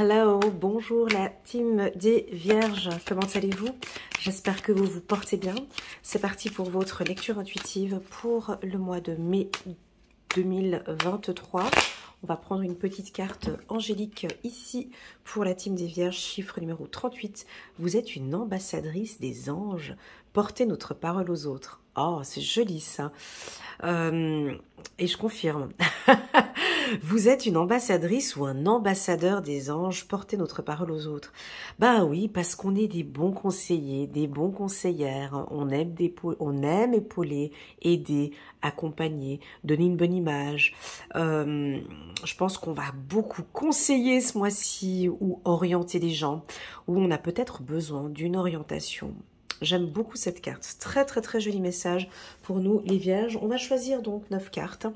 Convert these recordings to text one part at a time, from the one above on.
Hello, bonjour la team des Vierges, comment allez-vous? J'espère que vous vous portez bien. C'est parti pour votre lecture intuitive pour le mois de mai 2023. On va prendre une petite carte angélique ici pour la team des Vierges, chiffre numéro 38. Vous êtes une ambassadrice des anges. Portez notre parole aux autres. Oh, c'est joli ça. Et je confirme. Vous êtes une ambassadrice ou un ambassadeur des anges. Portez notre parole aux autres. Ben oui, parce qu'on est des bons conseillers, des bons conseillères. On aime épauler, aider, accompagner, donner une bonne image. Je pense qu'on va beaucoup conseiller ce mois-ci ou orienter les gens, où on a peut-être besoin d'une orientation. J'aime beaucoup cette carte. Très très très joli message pour nous les Vierges. On va choisir donc 9 cartes.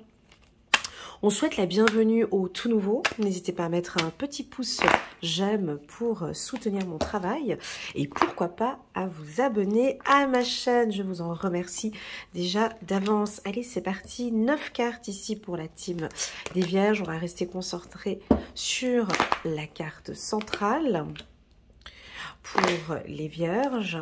On souhaite la bienvenue aux tout nouveaux. N'hésitez pas à mettre un petit pouce j'aime pour soutenir mon travail. Et pourquoi pas à vous abonner à ma chaîne. Je vous en remercie déjà d'avance. Allez, c'est parti. 9 cartes ici pour la team des Vierges. On va rester concentré sur la carte centrale pour les Vierges.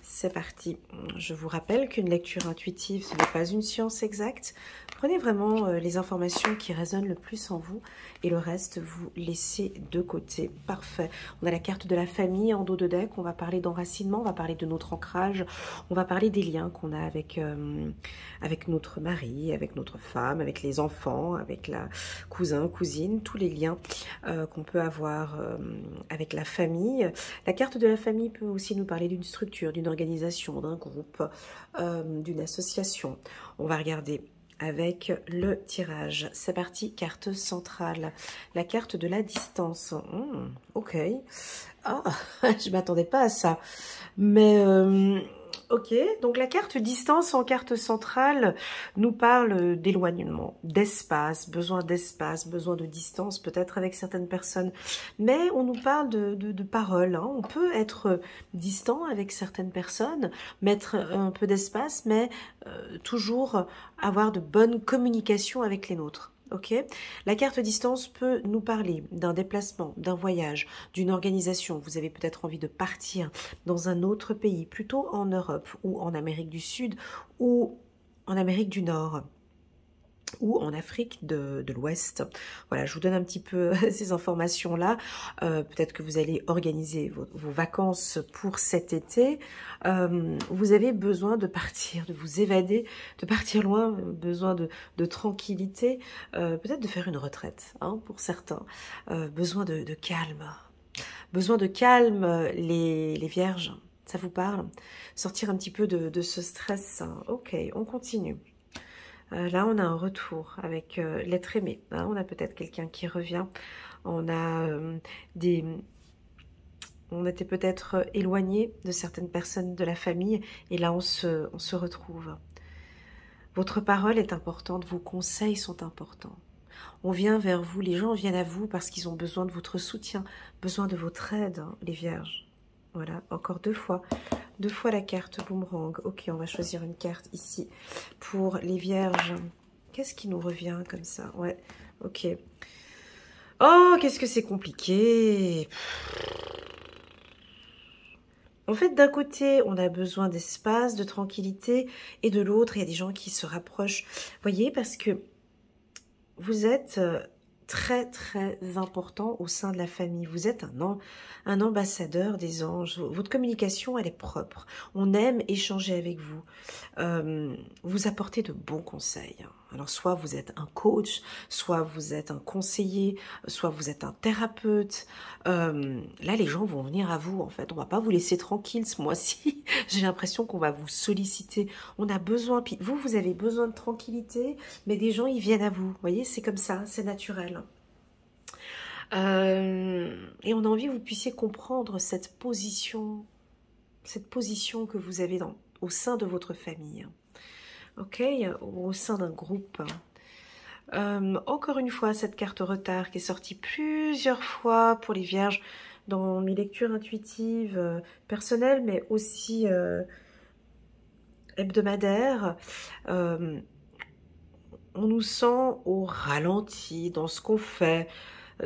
C'est parti. Je vous rappelle qu'une lecture intuitive, ce n'est pas une science exacte. Prenez vraiment les informations qui résonnent le plus en vous et le reste, vous laissez de côté. Parfait. On a la carte de la famille en dos de deck. On va parler d'enracinement, on va parler de notre ancrage, on va parler des liens qu'on a avec, avec notre mari, avec notre femme, avec les enfants, avec la cousin, cousine, tous les liens qu'on peut avoir avec la famille. La carte de la famille peut aussi nous parler d'une structure, d'une organisation, d'un groupe, d'une association. On va regarder avec le tirage. C'est parti, carte centrale. La carte de la distance. Ok. Ah, je ne m'attendais pas à ça. Mais... ok, donc la carte distance en carte centrale nous parle d'éloignement, d'espace, besoin de distance peut-être avec certaines personnes. Mais on nous parle de paroles. Hein. On peut être distant avec certaines personnes, mettre un peu d'espace, mais toujours avoir de bonnes communications avec les nôtres. Ok, la carte distance peut nous parler d'un déplacement, d'un voyage, d'une organisation. Vous avez peut-être envie de partir dans un autre pays, plutôt en Europe ou en Amérique du Sud ou en Amérique du Nord ou en Afrique de l'Ouest. Voilà, je vous donne un petit peu ces informations-là. Peut-être que vous allez organiser vos vacances pour cet été. Vous avez besoin de partir, de vous évader, de partir loin, besoin de tranquillité, peut-être de faire une retraite hein, pour certains. Besoin de calme. Besoin de calme, les Vierges. Ça vous parle? Sortir un petit peu de ce stress. Hein. Ok, on continue. Là, on a un retour avec l'être aimé. Hein, on a peut-être quelqu'un qui revient. On a on était peut-être éloigné de certaines personnes de la famille. Et là, on se retrouve. Votre parole est importante. Vos conseils sont importants. On vient vers vous. Les gens viennent à vous parce qu'ils ont besoin de votre soutien, besoin de votre aide, hein, les Vierges. Voilà, encore 2 fois. 2 fois la carte boomerang. Ok, on va choisir une carte ici pour les Vierges. Qu'est-ce qui nous revient comme ça? Ouais, ok. Oh, qu'est-ce que c'est compliqué. En fait, d'un côté, on a besoin d'espace, de tranquillité, et de l'autre, il y a des gens qui se rapprochent. Voyez, parce que vous êtes très très important au sein de la famille. Vous êtes un ambassadeur des anges. Votre communication, elle est propre. On aime échanger avec vous. Vous apportez de bons conseils. Alors, soit vous êtes un coach, soit vous êtes un conseiller, soit vous êtes un thérapeute. Là, les gens vont venir à vous, en fait. On va pas vous laisser tranquille ce mois-ci. J'ai l'impression qu'on va vous solliciter. On a besoin, puis vous avez besoin de tranquillité, mais des gens, ils viennent à vous. Vous voyez, c'est comme ça, c'est naturel. Et on a envie que vous puissiez comprendre cette position que vous avez au sein de votre famille. Ok, au sein d'un groupe. Encore une fois, cette carte retard qui est sortie plusieurs fois pour les Vierges dans mes lectures intuitives personnelles, mais aussi hebdomadaires. On nous sent au ralenti dans ce qu'on fait.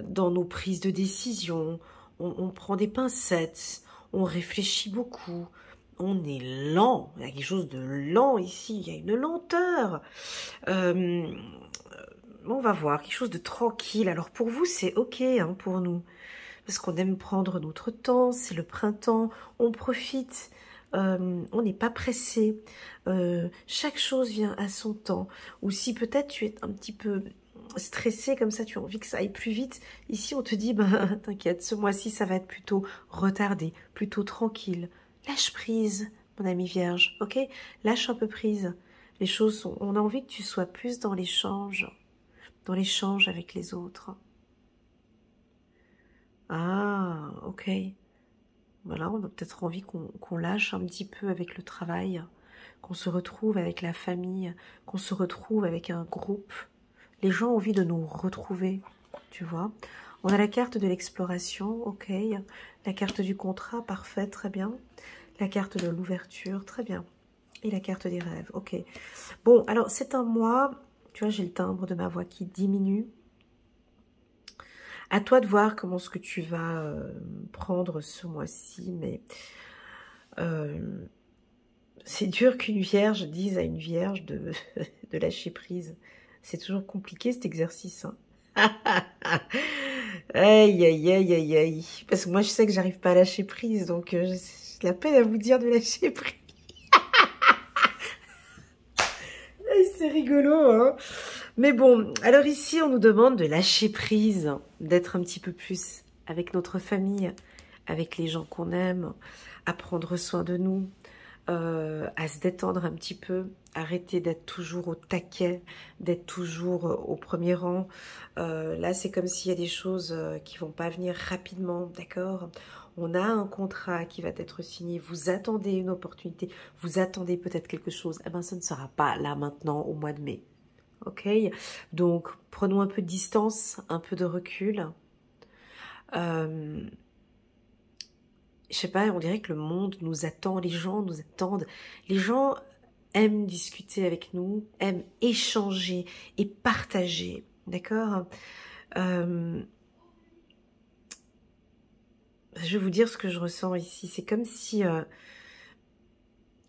dans nos prises de décision, on prend des pincettes, on réfléchit beaucoup, on est lent, il y a quelque chose de lent ici, il y a une lenteur. On va voir, quelque chose de tranquille. Alors pour vous, c'est ok hein, pour nous, parce qu'on aime prendre notre temps, c'est le printemps, on profite, on n'est pas pressé, chaque chose vient à son temps. Ou si peut-être tu es un petit peu stressé comme ça, tu as envie que ça aille plus vite, ici on te dit, ben t'inquiète, ce mois-ci ça va être plutôt retardé, plutôt tranquille. Lâche prise, mon ami vierge, ok? Lâche un peu prise. Les choses sont, on a envie que tu sois plus dans l'échange avec les autres. Ah, ok. Voilà, on a peut-être envie qu'on lâche un petit peu avec le travail, qu'on se retrouve avec la famille, qu'on se retrouve avec un groupe. Les gens ont envie de nous retrouver, tu vois. On a la carte de l'exploration, ok. La carte du contrat, parfait, très bien. La carte de l'ouverture, très bien. Et la carte des rêves, ok. Bon, alors c'est un mois, tu vois, j'ai le timbre de ma voix qui diminue. À toi de voir comment ce que tu vas prendre ce mois-ci, mais c'est dur qu'une vierge dise à une vierge de, de lâcher prise. C'est toujours compliqué cet exercice. Hein. Aïe, aïe, aïe, aïe, aïe. Parce que moi, je sais que j'arrive pas à lâcher prise, donc j'ai la peine à vous dire de lâcher prise. C'est rigolo, hein. Mais bon, alors ici, on nous demande de lâcher prise, d'être un petit peu plus avec notre famille, avec les gens qu'on aime, à prendre soin de nous, à se détendre un petit peu, arrêter d'être toujours au taquet, d'être toujours au premier rang. Là, c'est comme s'il y a des choses qui vont pas venir rapidement, d'accord? On a un contrat qui va être signé, vous attendez une opportunité, vous attendez peut-être quelque chose, eh ben ça ne sera pas là maintenant au mois de mai. Ok, donc prenons un peu de distance, un peu de recul. Je sais pas, on dirait que le monde nous attend, les gens nous attendent. Les gens aiment discuter avec nous, aiment échanger et partager, d'accord? Je vais vous dire ce que je ressens ici. C'est comme si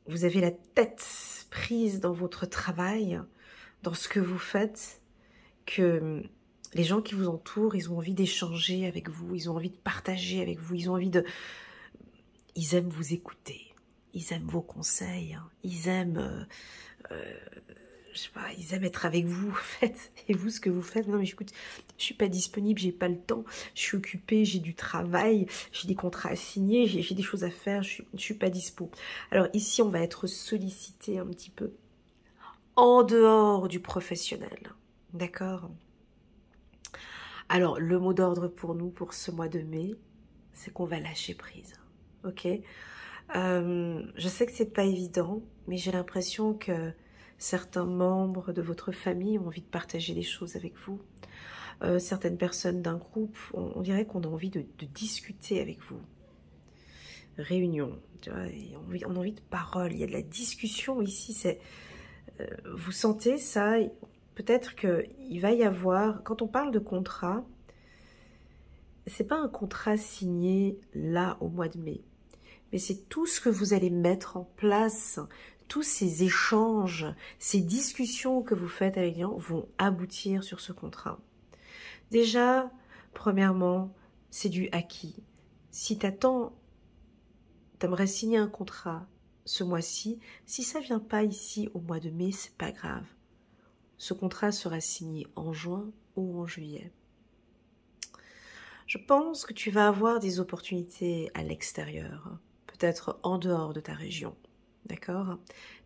vous avez la tête prise dans votre travail, dans ce que vous faites, que les gens qui vous entourent, ils ont envie d'échanger avec vous, ils ont envie de partager avec vous, ils ont envie de... Ils aiment vous écouter, ils aiment vos conseils, hein. Ils aiment... je sais pas, ils aiment être avec vous, en fait. Et vous, ce que vous faites, non mais écoute, je suis pas disponible, j'ai pas le temps, je suis occupée, j'ai du travail, j'ai des contrats à signer, j'ai des choses à faire, je suis pas dispo. Alors ici, on va être sollicité un petit peu en dehors du professionnel, d'accord? Alors, le mot d'ordre pour nous, pour ce mois de mai, c'est qu'on va lâcher prise, ok? Je sais que c'est pas évident, mais j'ai l'impression que certains membres de votre famille ont envie de partager des choses avec vous. Certaines personnes d'un groupe, on dirait qu'on a envie de discuter avec vous. Réunion, tu vois, on a envie de parole, il y a de la discussion ici. C'est, vous sentez ça? Peut-être qu'il va y avoir, quand on parle de contrat, c'est pas un contrat signé là au mois de mai, mais c'est tout ce que vous allez mettre en place, tous ces échanges, ces discussions que vous faites avec les gens vont aboutir sur ce contrat. Déjà, premièrement, c'est du acquis. Si t'aimerais signer un contrat ce mois-ci, si ça vient pas ici au mois de mai, c'est pas grave. Ce contrat sera signé en juin ou en juillet. Je pense que tu vas avoir des opportunités à l'extérieur, peut-être en dehors de ta région, d'accord?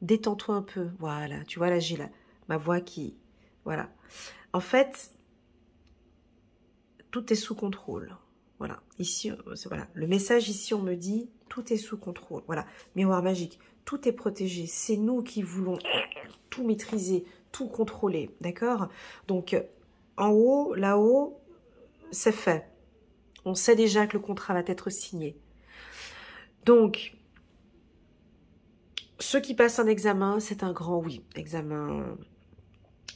Détends-toi un peu, voilà, tu vois là j'ai ma voix qui... Voilà. En fait, tout est sous contrôle, voilà. Ici, voilà. Le message ici, on me dit, tout est sous contrôle, voilà. Miroir magique, tout est protégé, c'est nous qui voulons tout maîtriser, tout contrôler, d'accord? Donc, en haut, là-haut, c'est fait. On sait déjà que le contrat va être signé. Donc, ceux qui passent un examen, c'est un grand oui. Examen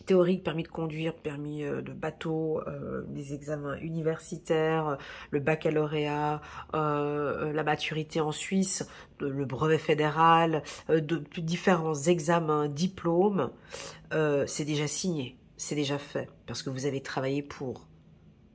théorique, permis de conduire, permis de bateau, des examens universitaires, le baccalauréat, la maturité en Suisse, le brevet fédéral, de différents examens, diplômes, c'est déjà signé, c'est déjà fait, parce que vous avez travaillé pour.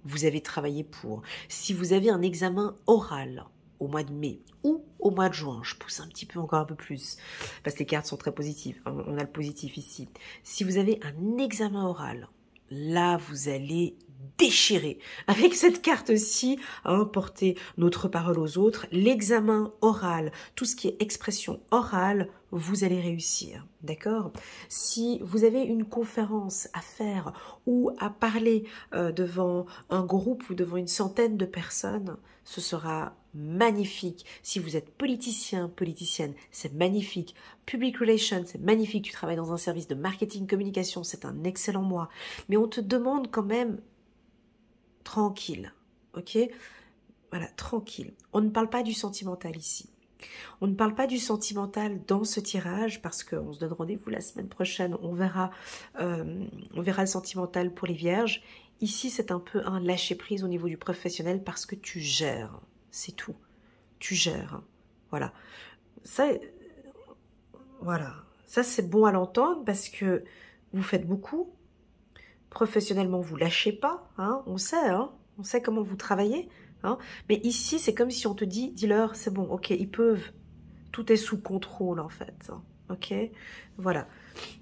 Vous avez travaillé pour. Si vous avez un examen oral au mois de mai ou au mois de juin, je pousse un petit peu encore un peu plus, parce que les cartes sont très positives, on a le positif ici. Si vous avez un examen oral, là vous allez déchirer. Avec cette carte-ci, porter notre parole aux autres, l'examen oral, tout ce qui est expression orale, vous allez réussir, d'accord? Si vous avez une conférence à faire ou à parler devant un groupe ou devant une centaine de personnes, ce sera magnifique. Si vous êtes politicien, politicienne, c'est magnifique. Public Relations, c'est magnifique. Tu travailles dans un service de marketing, communication, c'est un excellent mois. Mais on te demande quand même tranquille, ok? Voilà, tranquille. On ne parle pas du sentimental ici. On ne parle pas du sentimental dans ce tirage parce qu'on se donne rendez-vous la semaine prochaine. On verra le sentimental pour les vierges. Ici, c'est un peu un lâcher-prise au niveau du professionnel parce que tu gères. C'est tout. Tu gères. Voilà. Voilà. Ça, c'est bon à l'entendre parce que vous faites beaucoup. Professionnellement, vous lâchez pas. On sait, on sait comment vous travaillez. Mais ici, c'est comme si on te dit, dis-leur, c'est bon, ok, ils peuvent. Tout est sous contrôle, en fait. Ok, voilà.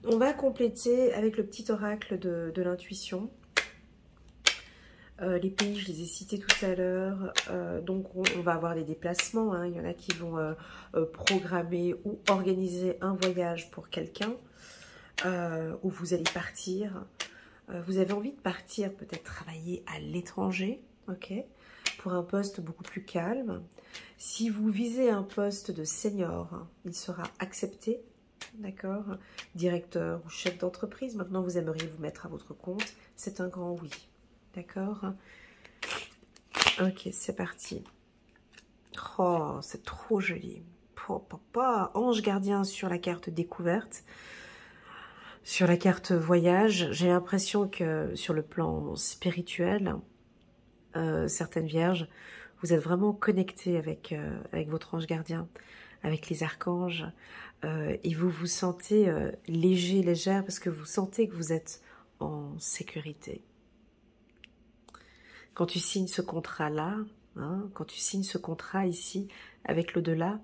On va compléter avec le petit oracle de l'intuition. Les pays, je les ai cités tout à l'heure. Donc, on va avoir des déplacements. Il y en a qui vont programmer ou organiser un voyage pour quelqu'un où vous allez partir. Vous avez envie de partir, peut-être travailler à l'étranger, ok, pour un poste beaucoup plus calme. Si vous visez un poste de senior, il sera accepté, d'accord, directeur ou chef d'entreprise. Maintenant, vous aimeriez vous mettre à votre compte. C'est un grand oui, d'accord. Ok, c'est parti. Oh, c'est trop joli. Ange gardien sur la carte découverte. Sur la carte voyage, j'ai l'impression que sur le plan spirituel, certaines vierges, vous êtes vraiment connectés avec votre ange gardien, avec les archanges, et vous vous sentez léger, légère, parce que vous sentez que vous êtes en sécurité. Quand tu signes ce contrat-là, quand tu signes ce contrat ici, avec l'au-delà,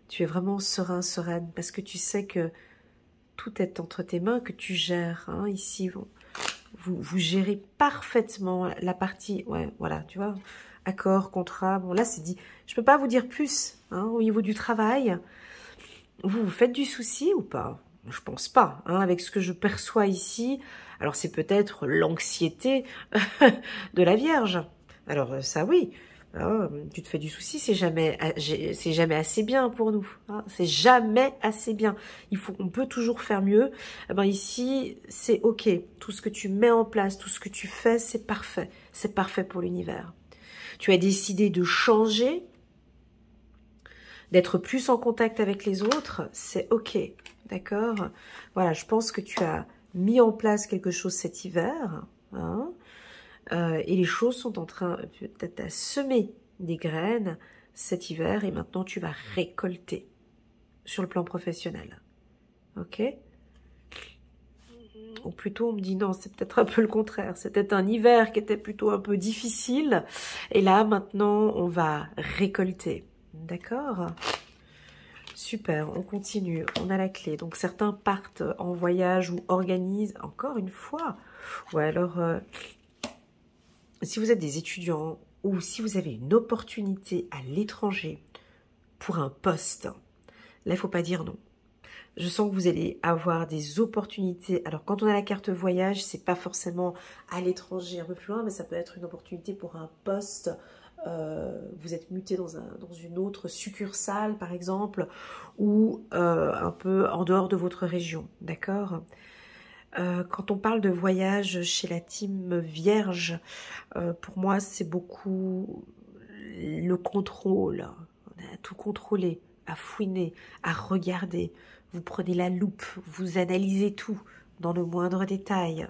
tu es vraiment serein, sereine, parce que tu sais que tout est entre tes mains, que tu gères. Ici, vous gérez parfaitement la partie, ouais, voilà, tu vois, accord, contrat. Bon, là, c'est dit, je peux pas vous dire plus au niveau du travail. Vous faites du souci ou pas? Je pense pas, avec ce que je perçois ici. Alors, c'est peut-être l'anxiété de la Vierge. Alors, ça, oui. Tu te fais du souci, c'est jamais assez bien pour nous. C'est jamais assez bien. On peut toujours faire mieux. Ici, c'est ok. Tout ce que tu mets en place, tout ce que tu fais, c'est parfait. C'est parfait pour l'univers. Tu as décidé de changer, d'être plus en contact avec les autres, c'est ok. D'accord? Voilà, je pense que tu as mis en place quelque chose cet hiver. Et les choses sont en train peut-être à semer des graines cet hiver et maintenant tu vas récolter sur le plan professionnel. Ok? Ou plutôt on me dit non, c'est peut-être un peu le contraire. C'était un hiver qui était plutôt un peu difficile et là maintenant on va récolter. D'accord? Super, on continue, on a la clé. Donc certains partent en voyage ou organisent encore une fois. Ou alors... si vous êtes des étudiants ou si vous avez une opportunité à l'étranger pour un poste, là, il ne faut pas dire non. Je sens que vous allez avoir des opportunités. Alors, quand on a la carte voyage, c'est pas forcément à l'étranger un peu plus loin, mais ça peut être une opportunité pour un poste. Vous êtes muté dans une autre succursale, par exemple, ou un peu en dehors de votre région, d'accord ? Quand on parle de voyage chez la team Vierge, pour moi, c'est beaucoup le contrôle. On a à tout contrôler, à fouiner, à regarder. Vous prenez la loupe, vous analysez tout. dans le moindre détail.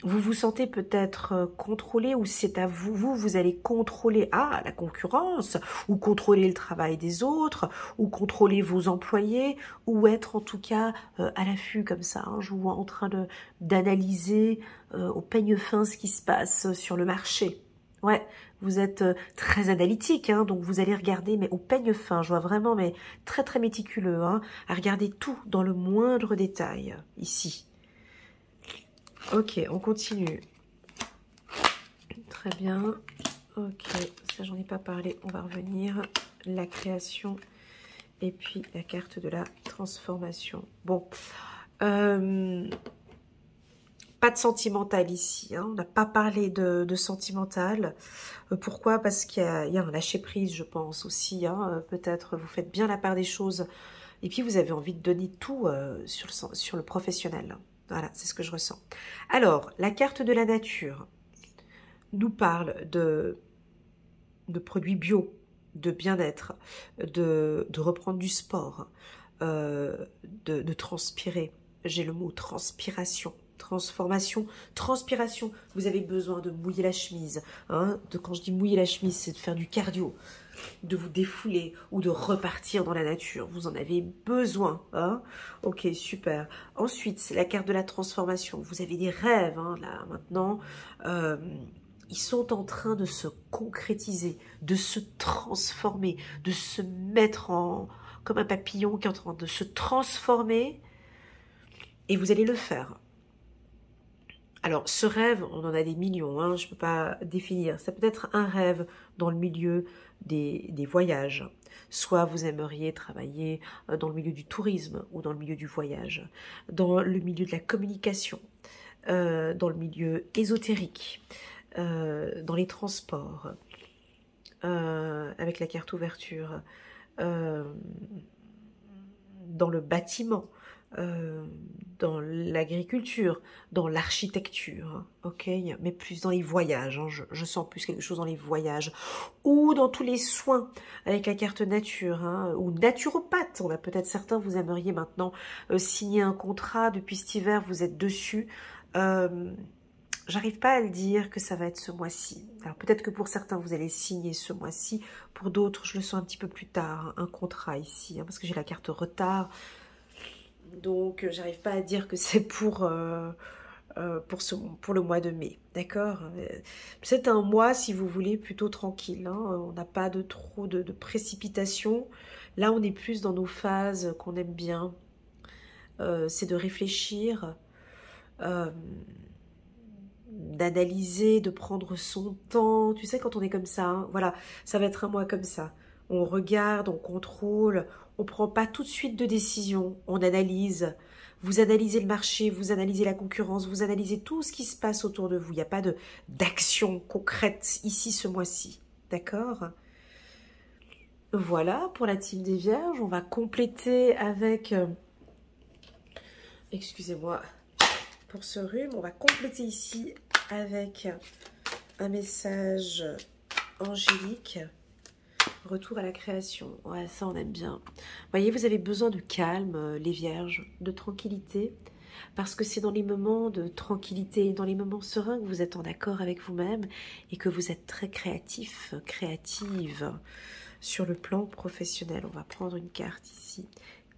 Vous vous sentez peut-être contrôlé ou c'est à vous, vous allez contrôler la concurrence ou contrôler le travail des autres ou contrôler vos employés ou être en tout cas à l'affût comme ça. Hein, je vous vois en train d'analyser au peigne fin ce qui se passe sur le marché. Ouais, vous êtes très analytique, hein, donc vous allez regarder, mais au peigne fin, je vois vraiment, mais très très méticuleux, hein, à regarder tout dans le moindre détail, ici. Ok, on continue. Très bien. Ok, ça j'en ai pas parlé, on va revenir. La création et puis la carte de la transformation. Bon, pas de sentimental ici, hein. On n'a pas parlé de sentimental. Pourquoi? Parce qu'il y a un lâcher-prise, je pense aussi. Hein. Peut-être vous faites bien la part des choses et puis vous avez envie de donner tout sur le professionnel. Voilà, c'est ce que je ressens. Alors, la carte de la nature nous parle de produits bio, de bien-être, de reprendre du sport, de transpirer. J'ai le mot transpiration, transformation, transpiration. Vous avez besoin de mouiller la chemise. Hein, quand je dis mouiller la chemise, c'est de faire du cardio, de vous défouler ou de repartir dans la nature. Vous en avez besoin. Hein, ok, super. Ensuite, c'est la carte de la transformation. Vous avez des rêves, hein, là, maintenant. Ils sont en train de se concrétiser, de se transformer, de se mettre comme un papillon qui est en train de se transformer. Et vous allez le faire. Alors, ce rêve, on en a des millions, hein, je ne peux pas définir. Ça peut être un rêve dans le milieu des voyages. Soit vous aimeriez travailler dans le milieu du tourisme ou dans le milieu du voyage, dans le milieu de la communication, dans le milieu ésotérique, dans les transports, avec la carte ouverture, dans le bâtiment, dans l'agriculture, dans l'architecture, ok, mais plus dans les voyages, hein, je sens plus quelque chose dans les voyages, ou dans tous les soins, avec la carte nature, hein, ou naturopathe, on a peut-être certains, vous aimeriez maintenant signer un contrat, depuis cet hiver, vous êtes dessus, j'arrive pas à le dire que ça va être ce mois-ci. Alors peut-être que pour certains, vous allez signer ce mois-ci. Pour d'autres, je le sens un petit peu plus tard, un contrat ici, hein, parce que j'ai la carte retard. Donc, j'arrive pas à dire que c'est pour le mois de mai. D'accord? C'est un mois, si vous voulez, plutôt tranquille. Hein, on n'a pas trop de précipitation. Là, on est plus dans nos phases qu'on aime bien. C'est de réfléchir. D'analyser, de prendre son temps. Tu sais, quand on est comme ça, hein, voilà, ça va être un mois comme ça. On regarde, on contrôle, on ne prend pas tout de suite de décision, on analyse. Vous analysez le marché, vous analysez la concurrence, vous analysez tout ce qui se passe autour de vous. Il n'y a pas d'action concrète ici ce mois-ci. D'accord? Voilà pour la team des Vierges. On va compléter avec... excusez-moi pour ce rhume. On va compléter ici avec un message angélique. Retour à la création. Ouais, ça on aime bien. Vous voyez, vous avez besoin de calme, les Vierges, de tranquillité. Parce que c'est dans les moments de tranquillité, dans les moments sereins que vous êtes en accord avec vous-même et que vous êtes très créatif, créative sur le plan professionnel. On va prendre une carte ici.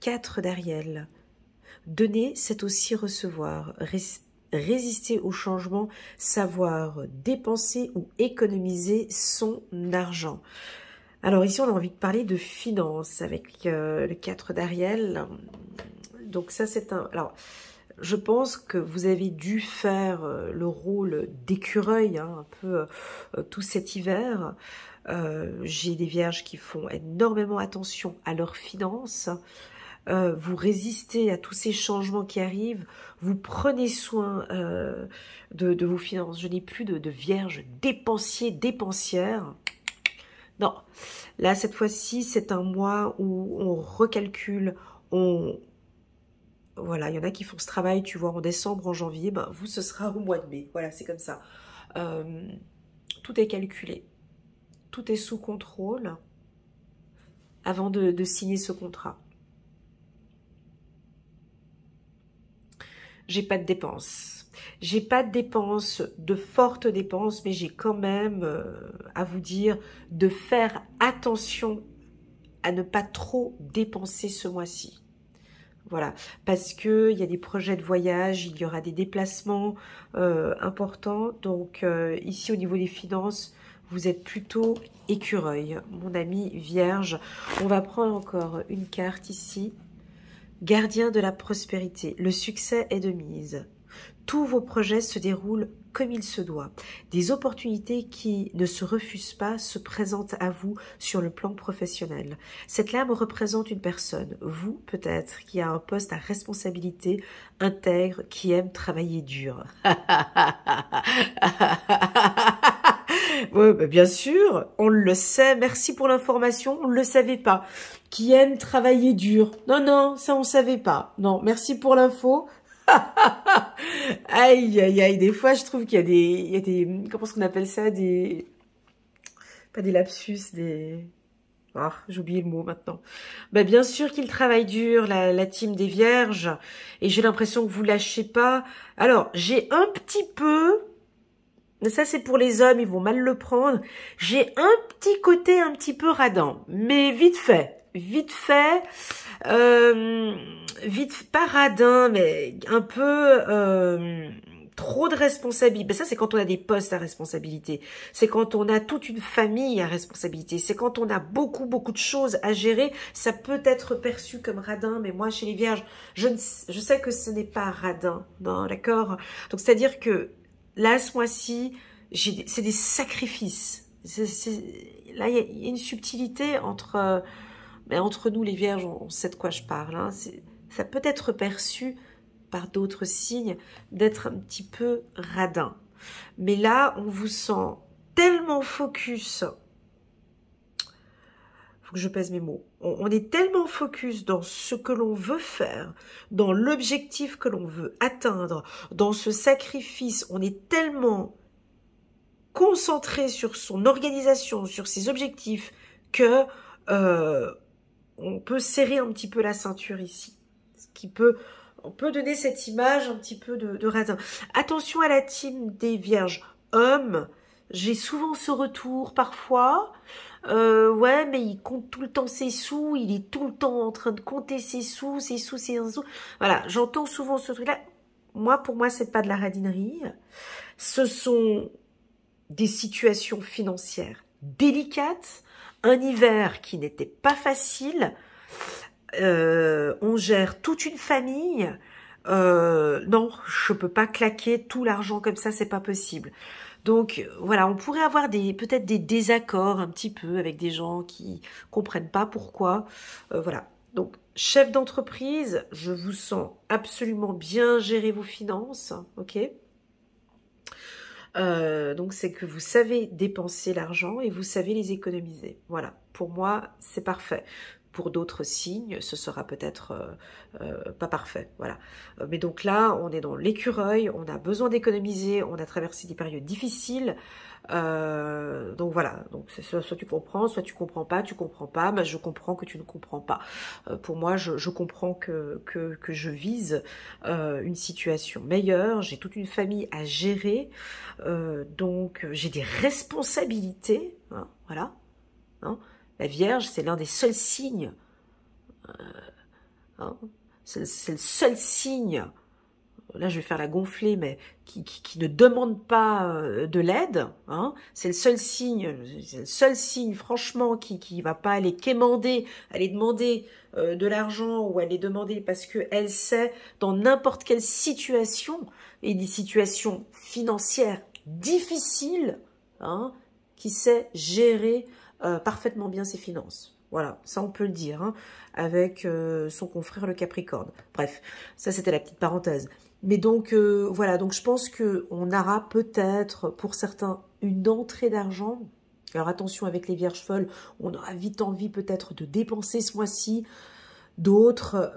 4 d'Ariel. Donner, c'est aussi recevoir. Résister au changement, savoir dépenser ou économiser son argent. Alors ici, on a envie de parler de finances avec le 4 d'Ariel. Donc ça, c'est un... Alors, je pense que vous avez dû faire le rôle d'écureuil, hein, un peu tout cet hiver. J'ai des Vierges qui font énormément attention à leurs finances. Vous résistez à tous ces changements qui arrivent, vous prenez soin de vos finances. Je n'ai plus de vierges dépensiers, dépensières. Non, là cette fois-ci c'est un mois où on recalcule, voilà, il y en a qui font ce travail, tu vois, en décembre, en janvier, ben, vous ce sera au mois de mai, voilà, c'est comme ça. Tout est calculé, tout est sous contrôle avant de signer ce contrat. j'ai pas de dépenses. J'ai pas de dépenses, de fortes dépenses, mais j'ai quand même à vous dire de faire attention à ne pas trop dépenser ce mois-ci. Voilà, parce que il y a des projets de voyage, il y aura des déplacements importants. Donc ici au niveau des finances, vous êtes plutôt écureuil, mon ami Vierge. On va prendre encore une carte ici. Gardien de la prospérité, le succès est de mise. Tous vos projets se déroulent comme il se doit. Des opportunités qui ne se refusent pas se présentent à vous sur le plan professionnel. Cette lame représente une personne, vous peut-être, qui a un poste à responsabilité, intègre, qui aime travailler dur. Ouais, bah bien sûr, on le sait, merci pour l'information, on ne le savait pas. Qui aime travailler dur. Non, non, ça on ne savait pas. Non, merci pour l'info. Aïe, aïe, aïe, des fois je trouve qu'il y a des, comment est-ce qu'on appelle ça, pas des lapsus, ah, j'ai oublié le mot maintenant. Ben, bien sûr qu'il travaille dur, la team des Vierges, et j'ai l'impression que vous lâchez pas. Alors, j'ai un petit peu, mais ça c'est pour les hommes, ils vont mal le prendre, j'ai un petit côté un petit peu radin, mais vite fait, pas radin, mais un peu trop de responsabilité. Ben ça, c'est quand on a des postes à responsabilité. C'est quand on a toute une famille à responsabilité. C'est quand on a beaucoup de choses à gérer. Ça peut être perçu comme radin, mais moi, chez les Vierges, je sais que ce n'est pas radin. Non, d'accord? Donc, c'est-à-dire que là, ce mois-ci, c'est des sacrifices. Là, il y a une subtilité entre... mais entre nous, les Vierges, on sait de quoi je parle. Hein. Ça peut être perçu par d'autres signes d'être un petit peu radin. Mais là, on vous sent tellement focus. Faut que je pèse mes mots. On est tellement focus dans ce que l'on veut faire, dans l'objectif que l'on veut atteindre, dans ce sacrifice. On est tellement concentré sur son organisation, sur ses objectifs, que on peut serrer un petit peu la ceinture ici. Ce qui peut... On peut donner cette image un petit peu de radin. Attention à la team des Vierges hommes. J'ai souvent ce retour parfois. Ouais, mais il compte tout le temps ses sous. Il est tout le temps en train de compter ses sous. Voilà, j'entends souvent ce truc-là. Pour moi, c'est pas de la radinerie. Ce sont des situations financières délicates. Un hiver qui n'était pas facile. On gère toute une famille. Non, je peux pas claquer tout l'argent comme ça, c'est pas possible. Donc voilà, on pourrait avoir peut-être des désaccords un petit peu avec des gens qui comprennent pas pourquoi. Voilà. Donc chef d'entreprise, je vous sens absolument bien gérer vos finances, ok. Donc c'est que vous savez dépenser l'argent et vous savez les économiser. Voilà, pour moi c'est parfait. Pour d'autres signes, ce sera peut-être pas parfait. Voilà. Mais donc là, on est dans l'écureuil, on a besoin d'économiser, on a traversé des périodes difficiles. Donc voilà. Donc soit tu comprends, soit tu comprends pas. Tu comprends pas, mais je comprends que tu ne comprends pas. Pour moi, je comprends que je vise une situation meilleure. J'ai toute une famille à gérer, donc j'ai des responsabilités. Hein, voilà. Hein. La Vierge, c'est l'un des seuls signes, hein, c'est le seul signe, là je vais faire la gonflée, mais qui ne demande pas de l'aide, hein, c'est le seul signe franchement qui va pas aller quémander, aller demander de l'argent ou aller demander parce qu'elle sait dans n'importe quelle situation, et des situations financières difficiles, hein, qui sait gérer parfaitement bien ses finances. Voilà, ça on peut le dire, hein, avec son confrère le Capricorne. Bref, ça c'était la petite parenthèse. Mais donc, voilà, donc je pense qu'on aura peut-être, pour certains, une entrée d'argent. Alors attention avec les Vierges folles, on aura vite envie peut-être de dépenser ce mois-ci. D'autres,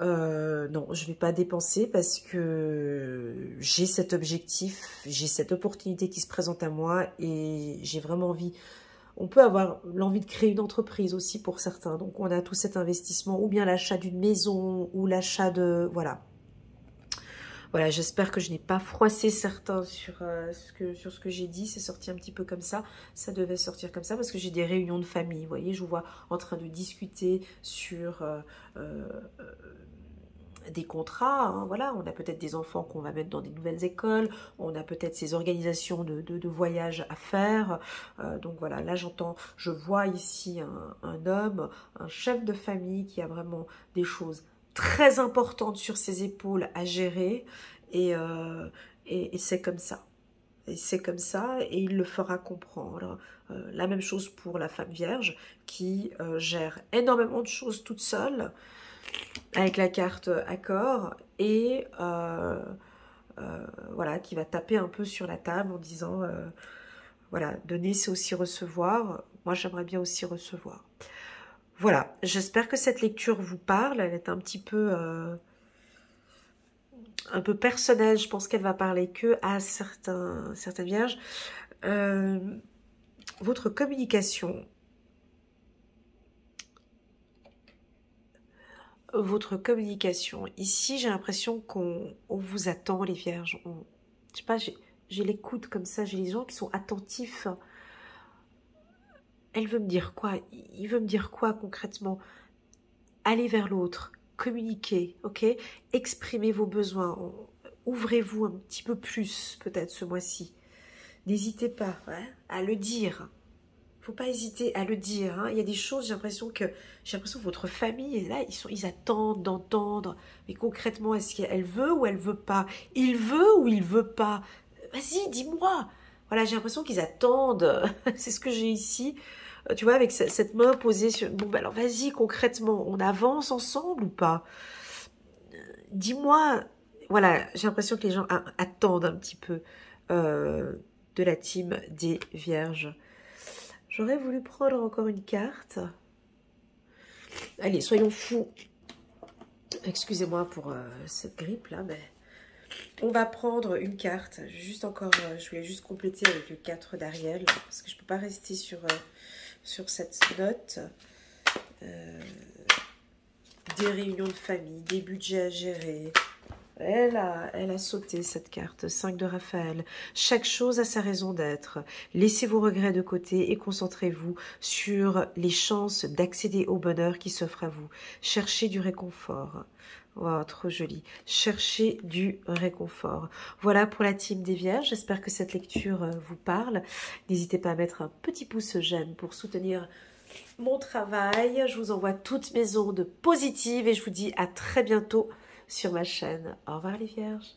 non, je ne vais pas dépenser parce que j'ai cet objectif, j'ai cette opportunité qui se présente à moi et j'ai vraiment envie... On peut avoir l'envie de créer une entreprise aussi pour certains. Donc, on a tout cet investissement, ou bien l'achat d'une maison, ou l'achat de... Voilà. Voilà, j'espère que je n'ai pas froissé certains sur, sur ce que j'ai dit. C'est sorti un petit peu comme ça. Ça devait sortir comme ça parce que j'ai des réunions de famille. Vous voyez, je vous vois en train de discuter sur des contrats. Hein, voilà, on a peut-être des enfants qu'on va mettre dans des nouvelles écoles. On a peut-être ces organisations de voyage à faire. Donc voilà, là je vois ici un homme, un chef de famille qui a vraiment des choses très importante sur ses épaules à gérer et c'est comme ça. Et c'est comme ça et il le fera comprendre. La même chose pour la femme vierge qui gère énormément de choses toute seule avec la carte accord et voilà, qui va taper un peu sur la table en disant voilà, donner c'est aussi recevoir. Moi j'aimerais bien aussi recevoir. Voilà, j'espère que cette lecture vous parle. Elle est un peu personnelle. Je pense qu'elle va parler que à certaines vierges. Votre communication. Votre communication. Ici, j'ai l'impression qu'on vous attend, les vierges. Je sais pas, j'ai l'écoute comme ça. J'ai les gens qui sont attentifs. Elle veut me dire quoi? Il veut me dire quoi concrètement? Allez vers l'autre, communiquez, ok? Exprimez vos besoins, ouvrez-vous un petit peu plus peut-être ce mois-ci. N'hésitez pas à le dire. Faut pas hésiter à le dire. Hein. Il y a des choses, j'ai l'impression que votre famille est là, ils attendent d'entendre. Mais concrètement, est-ce qu'elle veut ou elle veut pas? Il veut ou il veut pas? Vas-y, dis-moi. Voilà, j'ai l'impression qu'ils attendent. C'est ce que j'ai ici. Tu vois, avec cette main posée sur... Bon, ben alors vas-y, concrètement, on avance ensemble ou pas? Dis-moi. Voilà, j'ai l'impression que les gens attendent un petit peu de la team des Vierges. J'aurais voulu prendre encore une carte. Allez, soyons fous. Excusez-moi pour cette grippe là, mais on va prendre une carte. Juste encore, je voulais juste compléter avec le 4 d'Ariel parce que je ne peux pas rester sur cette note. Des réunions de famille, des budgets à gérer. Elle a sauté cette carte, 5 de Raphaël. Chaque chose a sa raison d'être. Laissez vos regrets de côté et concentrez-vous sur les chances d'accéder au bonheur qui s'offre à vous. Cherchez du réconfort. Oh, trop joli. Cherchez du réconfort. Voilà pour la team des Vierges. J'espère que cette lecture vous parle. N'hésitez pas à mettre un petit pouce j'aime pour soutenir mon travail. Je vous envoie toutes mes ondes positives et je vous dis à très bientôt sur ma chaîne. Au revoir les Vierges.